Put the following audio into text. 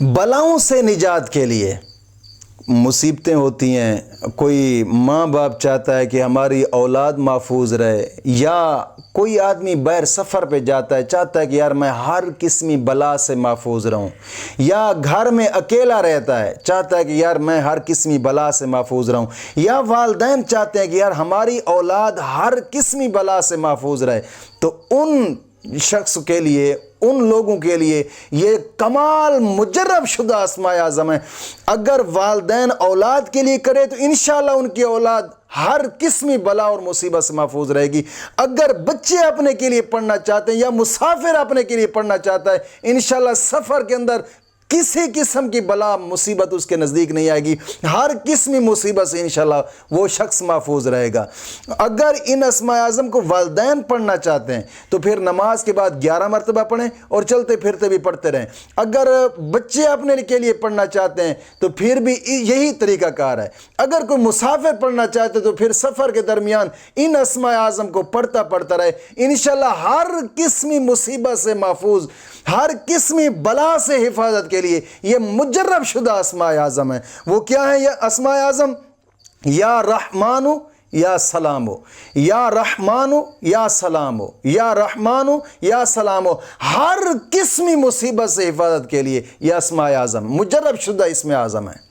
بلاؤں سے نجات کے لیے مصیبتیں ہوتی ہیں، کوئی ماں باپ چاہتا ہے کہ ہماری اولاد محفوظ رہے، یا کوئی آدمی بیر سفر پہ جاتا ہے، چاہتا ہے کہ یار میں ہر قسمی بلا سے محفوظ رہوں، یا گھر میں اکیلا رہتا ہے، چاہتا ہے کہ یار میں ہر قسمی بلا سے محفوظ رہوں، یا والدین چاہتے ہیں کہ یار ہماری اولاد ہر قسمی بلا سے محفوظ رہے، تو ان شخص کے لیے، ان لوگوں کے لیے یہ کمال مجرب شدہ اسماء اعظم ہے۔ اگر والدین اولاد کے لیے کرے تو انشاءاللہ ان کی اولاد ہر قسمی بلا اور مصیبت سے محفوظ رہے گی۔ اگر بچے اپنے کے لیے پڑھنا چاہتے ہیں یا مسافر اپنے کے لیے پڑھنا چاہتا ہے، انشاءاللہ سفر کے اندر کسی قسم کی بلا مصیبت اس کے نزدیک نہیں آئے گی، ہر قسمی مصیبت سے انشاءاللہ وہ شخص محفوظ رہے گا۔ اگر ان اسماء اعظم کو والدین پڑھنا چاہتے ہیں تو پھر نماز کے بعد 11 مرتبہ پڑھیں اور چلتے پھرتے بھی پڑھتے رہیں۔ اگر بچے اپنے کے لیے پڑھنا چاہتے ہیں تو پھر بھی یہی طریقہ کار ہے۔ اگر کوئی مسافر پڑھنا چاہتے تو پھر سفر کے درمیان ان اسماء اعظم کو پڑھتا رہے، انشاءاللہ ہر قسمی مصیبت سے محفوظ، ہر قسمی بلا سے حفاظت کے لیے یہ مجرب شدہ اسماء اعظم ہیں۔ وہ کیا ہیں یہ اسماء اعظم؟ یا رحمانو یا سلامو، یا رحمانو یا سلامو، یا رحمانو یا سلامو، ہر قسمی مصیبت سے حفاظت کے لیے یہ اسماء اعظم مجرب شدہ اسم اعظم ہیں۔